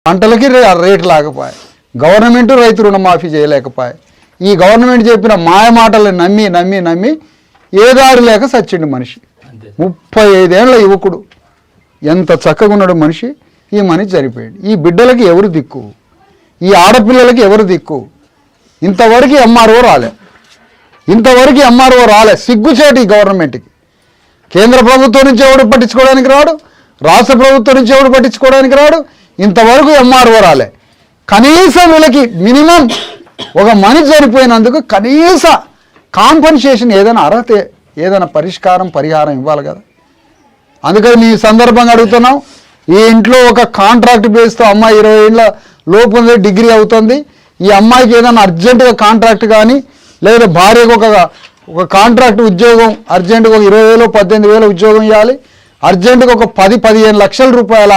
పంటలకి rate లేకపోయా, government రైతు రుణమాఫీ చేయలేకపోయా. ఈ గవర్నమెంట్ చెప్పిన మాయ మాటలను నమ్మి నమ్మి నమ్మి ఏ దారి లేక సచ్చిండు మనిషి. 35 ఏళ్ళ యువకుడు, ఎంత చక్కగా ఉన్నాడు మనిషి. ఈ మనిషి చనిపోయాడు. ఈ బిడ్డలకి ఎవరు దిక్కు? ఈ ఆడపిల్లలకి ఎవరు దిక్కు? ఇంతవరకు ఎంఆర్ఓ రాలే, ఇంతవరకు ఎంఆర్ఓ రాలే. సిగ్గుచేటి ఈ గవర్నమెంట్కి. కేంద్ర ప్రభుత్వం నుంచి ఎవడు పట్టించుకోవడానికి రాడు, రాష్ట్ర ప్రభుత్వం నుంచి ఎవడు పట్టించుకోవడానికి రాడు. ఇంతవరకు ఎంఆర్ఓ రాలే. కనీసం వీళ్ళకి మినిమం ఒక మనిషి చనిపోయినందుకు కనీస కాంపన్సేషన్ ఏదైనా అర్హత, ఏదైనా పరిహారం ఇవ్వాలి కదా. అందుకని ఈ సందర్భంగా అడుగుతున్నాం. ఈ ఇంట్లో ఒక కాంట్రాక్ట్ బేస్తో అమ్మాయి 20 ఏళ్ళ లోపు ఉంది, డిగ్రీ అవుతుంది. ఈ అమ్మాయికి ఏదైనా అర్జెంటుగా కాంట్రాక్ట్ కానీ, లేదా భార్యకు ఒక కాంట్రాక్ట్ ఉద్యోగం అర్జెంటుగా 20,000 18,000 ఉద్యోగం ఇవ్వాలి. అర్జెంటుగా ఒక 10-15 లక్షల రూపాయల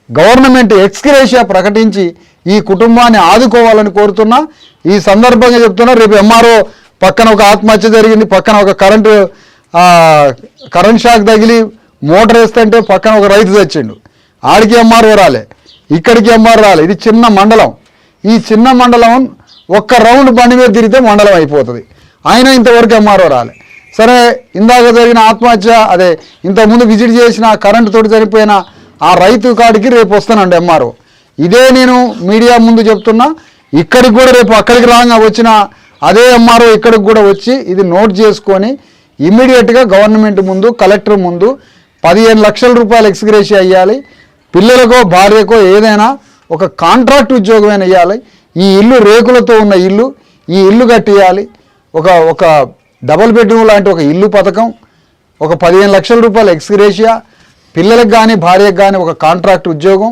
గవర్నమెంట్ ఎక్స్గ్రేషియా ప్రకటించి ఈ కుటుంబాన్ని ఆదుకోవాలని కోరుతున్నా. ఈ సందర్భంగా చెప్తున్నా, రేపు ఎంఆర్ఓ పక్కన ఒక ఆత్మహత్య జరిగింది, పక్కన ఒక కరెంట్ షాక్ తగిలి మోటార్ వేస్తుంటే పక్కన ఒక రైతు చచ్చిండు. ఆడికి ఎంఆర్ఓ రాలే, ఇక్కడికి ఎంఆర్ఓ రాలే. ఇది చిన్న మండలం. ఈ చిన్న మండలం ఒక్క రౌండ్ బండి మీద తిరిగితే మండలం అయిపోతుంది. అయినా ఇంతవరకు ఎంఆర్ఓ రాలే. సరే, ఇందాక జరిగిన ఆత్మహత్య, అదే ఇంతకుముందు విజిట్ చేసిన కరెంటు తోటి చనిపోయిన ఆ రైతు కాడికి రేపు వస్తానండి ఎంఆర్ఓ. ఇదే నేను మీడియా ముందు చెప్తున్నా. ఇక్కడికి కూడా రేపు అక్కడికి రాగా వచ్చిన అదే ఎంఆర్ఓ ఇక్కడికి కూడా వచ్చి ఇది నోట్ చేసుకొని ఇమ్మీడియట్గా గవర్నమెంట్ ముందు, కలెక్టర్ ముందు 15 లక్షల రూపాయలు ఎక్స్గ్రేషియా ఇవ్వాలి. పిల్లలకో భార్యకో ఏదైనా ఒక కాంట్రాక్ట్ ఉద్యోగమైనా ఇవ్వాలి. ఈ ఇల్లు రేకులతో ఉన్న ఇల్లు, ఈ ఇల్లు కట్టియాలి. ఒక డబుల్ బెడ్రూమ్ లాంటి ఒక ఇల్లు పథకం, ఒక 15 లక్షల రూపాయల ఎక్స్గ్రేషియా, పిల్లలకు కానీ భార్యకు కానీ ఒక కాంట్రాక్ట్ ఉద్యోగం.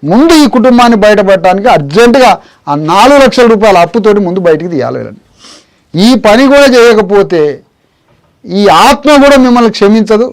ముందు ఈ కుటుంబాన్ని బయటపడటానికి అర్జెంటుగా ఆ 4 లక్షల రూపాయల అప్పుతోటి ముందు బయటికి తీయాలి. ఈ పని కూడా చేయకపోతే ఈ ఆత్మ కూడా మిమ్మల్ని క్షమించదు.